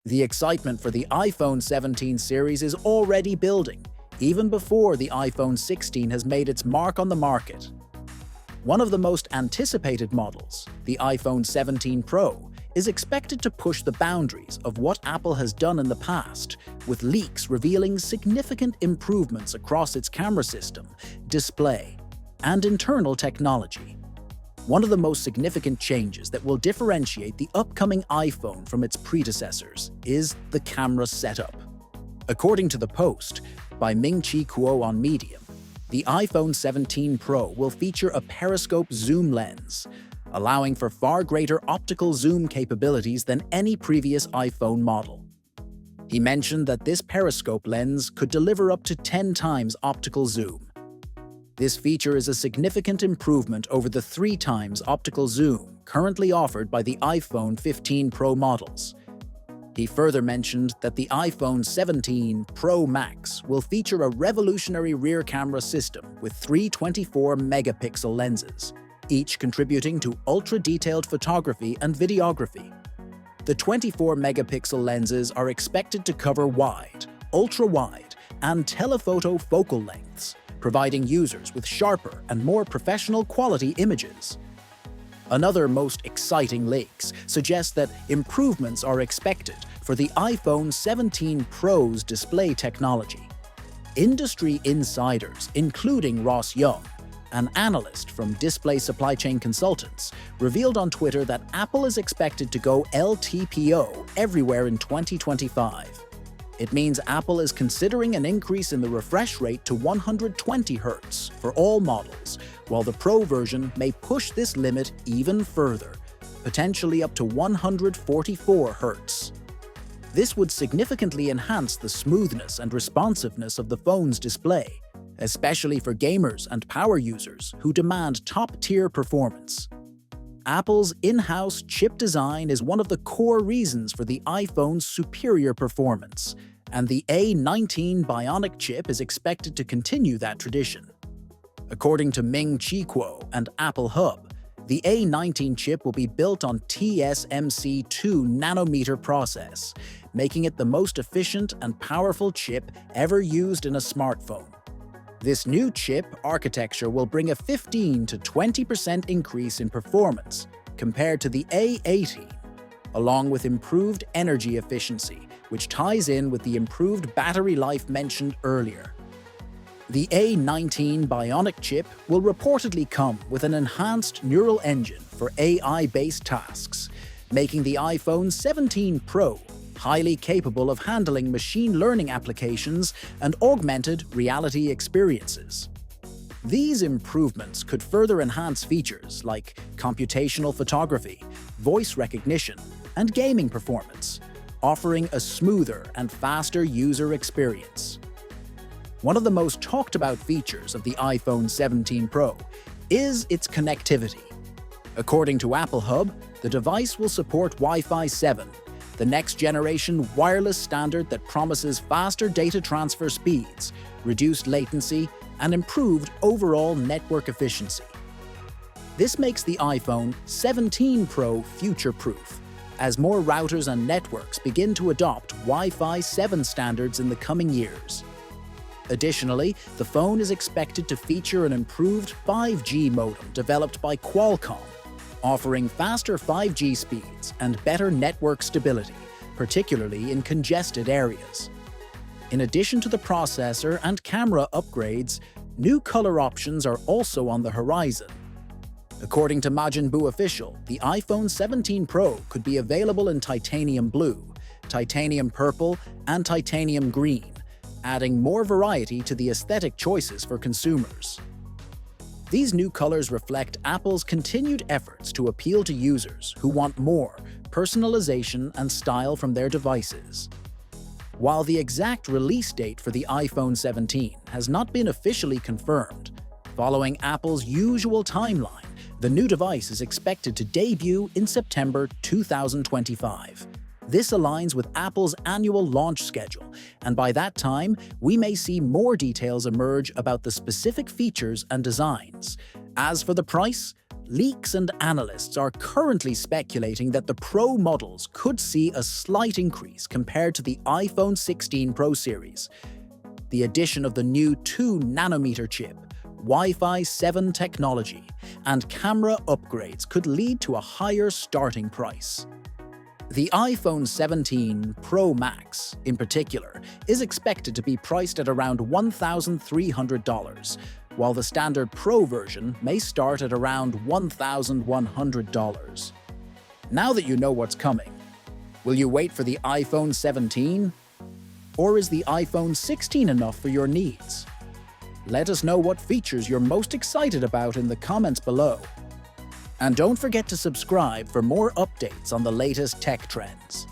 The excitement for the iPhone 17 series is already building, even before the iPhone 16 has made its mark on the market. One of the most anticipated models, the iPhone 17 Pro, is expected to push the boundaries of what Apple has done in the past, with leaks revealing significant improvements across its camera system, display, and internal technology. One of the most significant changes that will differentiate the upcoming iPhone from its predecessors is the camera setup. According to the Post, by Ming-Chi Kuo on Medium, the iPhone 17 Pro will feature a periscope zoom lens, allowing for far greater optical zoom capabilities than any previous iPhone model. He mentioned that this periscope lens could deliver up to 10 times optical zoom. This feature is a significant improvement over the 3 times optical zoom currently offered by the iPhone 15 Pro models. He further mentioned that the iPhone 17 Pro Max will feature a revolutionary rear camera system with 3 24-megapixel lenses, each contributing to ultra-detailed photography and videography. The 24-megapixel lenses are expected to cover wide, ultra-wide, and telephoto focal lengths, providing users with sharper and more professional quality images. Another most exciting leaks suggests that improvements are expected for the iPhone 17 Pro's display technology. Industry insiders, including Ross Young, an analyst from Display Supply Chain Consultants, revealed on Twitter that Apple is expected to go LTPO everywhere in 2025. It means Apple is considering an increase in the refresh rate to 120 Hz for all models, while the Pro version may push this limit even further, potentially up to 144 Hz. This would significantly enhance the smoothness and responsiveness of the phone's display, especially for gamers and power users who demand top-tier performance. Apple's in-house chip design is one of the core reasons for the iPhone's superior performance, and the A19 Bionic chip is expected to continue that tradition. According to Ming-Chi Kuo and Apple Hub, the A19 chip will be built on TSMC 2 nanometer process, making it the most efficient and powerful chip ever used in a smartphone. This new chip architecture will bring a 15 to 20% increase in performance compared to the A18, along with improved energy efficiency, which ties in with the improved battery life mentioned earlier. The A19 Bionic chip will reportedly come with an enhanced neural engine for AI-based tasks, making the iPhone 17 Pro highly capable of handling machine learning applications and augmented reality experiences. These improvements could further enhance features like computational photography, voice recognition, and gaming performance, offering a smoother and faster user experience. One of the most talked about features of the iPhone 17 Pro is its connectivity. According to Apple Hub, the device will support Wi-Fi 7, the next-generation wireless standard that promises faster data transfer speeds, reduced latency, and improved overall network efficiency. This makes the iPhone 17 Pro future-proof, as more routers and networks begin to adopt Wi-Fi 7 standards in the coming years. Additionally, the phone is expected to feature an improved 5G modem developed by Qualcomm, offering faster 5G speeds and better network stability, particularly in congested areas. In addition to the processor and camera upgrades, new color options are also on the horizon. According to Majin Buu Official, the iPhone 17 Pro could be available in titanium blue, titanium purple, and titanium green, adding more variety to the aesthetic choices for consumers. These new colors reflect Apple's continued efforts to appeal to users who want more personalization and style from their devices. While the exact release date for the iPhone 17 has not been officially confirmed, following Apple's usual timeline, the new device is expected to debut in September 2025. This aligns with Apple's annual launch schedule, and by that time, we may see more details emerge about the specific features and designs. As for the price, Leaks and analysts are currently speculating that the Pro models could see a slight increase compared to the iPhone 16 Pro series. The addition of the new 2-nanometer chip, Wi-Fi 7 technology, and camera upgrades could lead to a higher starting price. The iPhone 17 Pro Max, in particular, is expected to be priced at around $1,300, while the standard Pro version may start at around $1,100. Now that you know what's coming, will you wait for the iPhone 17? Or is the iPhone 16 enough for your needs? Let us know what features you're most excited about in the comments below. And don't forget to subscribe for more updates on the latest tech trends.